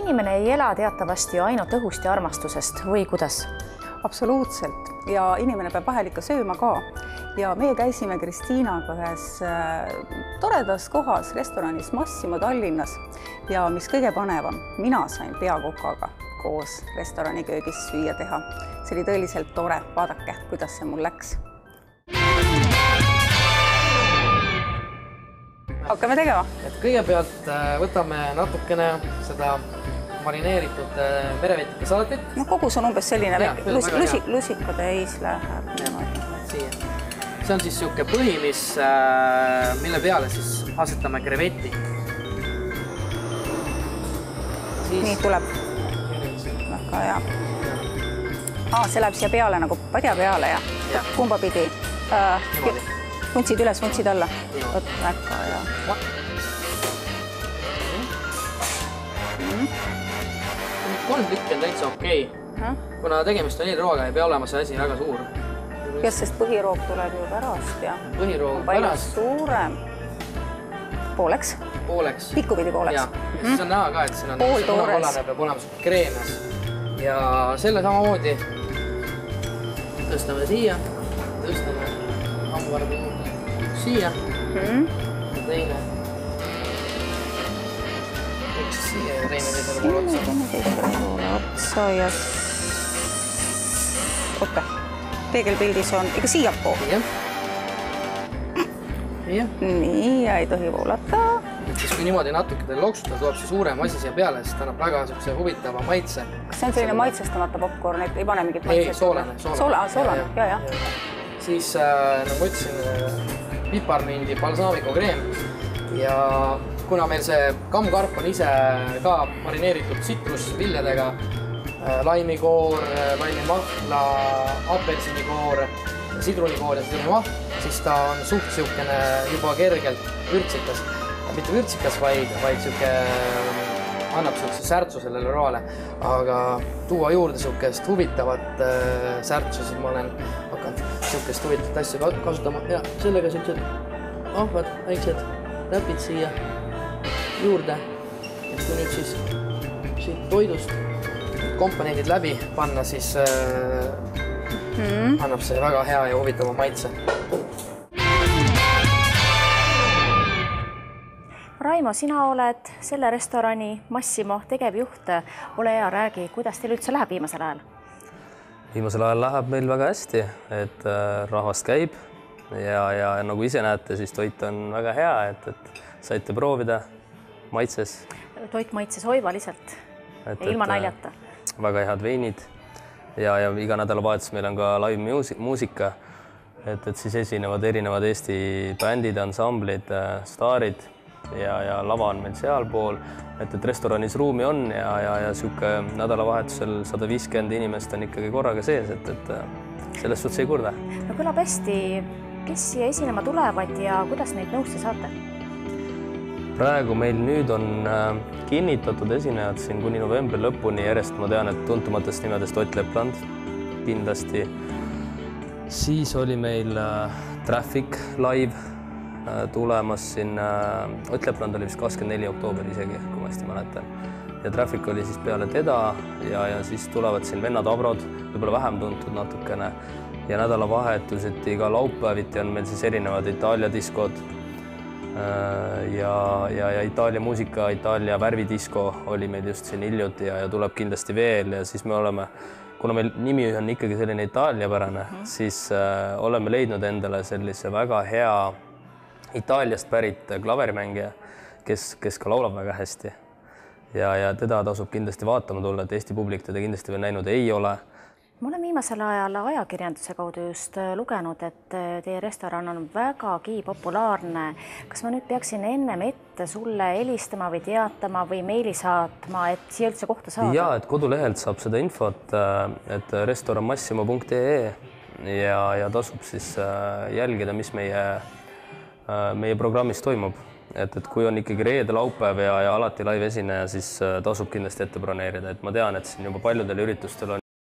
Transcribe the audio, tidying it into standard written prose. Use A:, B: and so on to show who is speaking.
A: inimene ei ela teatavasti ju ainult õhust ja armastusest või kuidas?
B: Absoluutselt. Ja inimene peab vahel ikka sööma ka. Ja meie käisime Kristiinaga ühes toredas kohas, restoranis Massimo Tallinnas. Ja mis kõige panevam, mina sain peakokaga koos restoraniköögis süüa teha. See oli tõeliselt tore. Vaadake, kuidas see mul läks. Hakkame tegema.
C: Et kõigepealt võtame natukene seda marineeritud merevetike salatit.
B: No kogus on umbes selline lusikatäis läheb.
C: Siia. See on siis siuke põhi, mille peale siis asetame kreveti.
B: Nii tuleb. Väga hea. See läheb siia peale nagu padja peale ja kumba pidi? Vuntsid üles, vuntsid alla. Võt, väga hea.
C: Kolm tükki on täitsa okei. Kuna tegemist on eelrooga, ei pea olema see asi väga suur.
B: Just, sest põhiroog tuleb ju pärast ja
C: põhiroog
B: palju suurem. Pooleks?
C: Pooleks.
B: Pikkupidi pooleks.
C: Siis on näha ka, et siin on
B: pooltoores.
C: Peab olema kreemes. Ja selle samamoodi tõstame siia, tõstame hamburgi siia, teine üks siia ja teine poole
B: otsa ja oota, peegelpildis on ikka siiapool. Nii, ja ei tohi voolata.
C: Siis kui niimoodi natuke loksutada, tuleb see suurem asi siia peale, siis ta annab väga huvitava maitse.
B: Kas see on selline maitsestamata popcorn, et ei pane mingit maitset?
C: Ei, soolane.
B: Soolane, ja.
C: Siis, nagu ma ütlesin, piparmindi balsaamiku kreem ja kuna meil see kammkarp on ise ka marineeritud citrusviljadega, laimikoor, laimimahla, apelsinikoor, sidrunikoor ja sidrunimahl, siis ta on suht siukene juba kergelt vürtsikas. Mitte vürtsikas, vaid siuke annab siukse särtsu sellele roale, aga tuua juurde siukest huvitavat särtsu, siis ma olen hakanud siukest huvitavat asja kasutama ja sellega siuksed ahvad, väiksed täpid siia juurde. Et kui nüüd siis siit toidust komponendid läbi panna, siis annab see väga hea ja huvitava maitse.
A: Raimo, sina oled selle restorani Massimo tegevjuht. Ole hea, räägi, kuidas teil üldse läheb viimasel ajal?
D: Viimasel ajal läheb meil väga hästi, et rahvast käib ja nagu ise näete, siis toit on väga hea, et saite proovida maitses. Toit
A: maitses oivaliselt, ilma naljata.
D: Väga head veinid ja iga nädalavahetus meil on ka live muusika, et siis esinevad erinevad Eesti bändid, ansamblid, staarid ja lava on meil sealpool, et restoranis ruumi on ja siuke nädalavahetusel 150 inimest on ikkagi korraga sees, et selles suhtes ei kurda.
A: No kõlab hästi, kes siia esinema tulevad ja kuidas neid nõusse saate?
D: Praegu meil nüüd on kinnitatud esinejad siin kuni novembri lõpuni järjest, ma tean, et tuntumatest nimedest Ott Lepland kindlasti. Siis oli meil Traffic live tulemas siin, Ott Lepland oli vist 24. oktoober isegi, kui ma hästi mäletan. Ja Traffic oli siis peale teda ja siis tulevad siin Vennad Abrod, võib-olla vähem tuntud natukene. Ja nädalavahetuseti iga laupäeviti on meil siis erinevad Itaalia diskod ja Itaalia muusika, Itaalia värvidisko oli meil just siin hiljuti ja tuleb kindlasti veel ja siis me oleme, kuna meil nimi on ikkagi selline itaaliapärane, siis oleme leidnud endale sellise väga hea Itaaliast pärit klaverimängija, kes ka laulab väga hästi. Ja teda tasub kindlasti vaatama tulla, et Eesti publik teda kindlasti veel näinud ei ole.
A: Ma olen viimasel ajal ajakirjanduse kaudu just lugenud, et teie restoran on vägagi populaarne. Kas ma nüüd peaksin ennem ette sulle helistama või teatama või meili saatma, et siia üldse kohta saada?
D: Ja, et kodulehelt saab seda infot, et restoranmassimo.ee ja tasub siis jälgida, mis meie programmis toimub. Et kui on ikkagi reede, laupäev ja alati live esineja, siis tasub kindlasti ette broneerida. Et ma tean, et siin juba paljudel üritustel on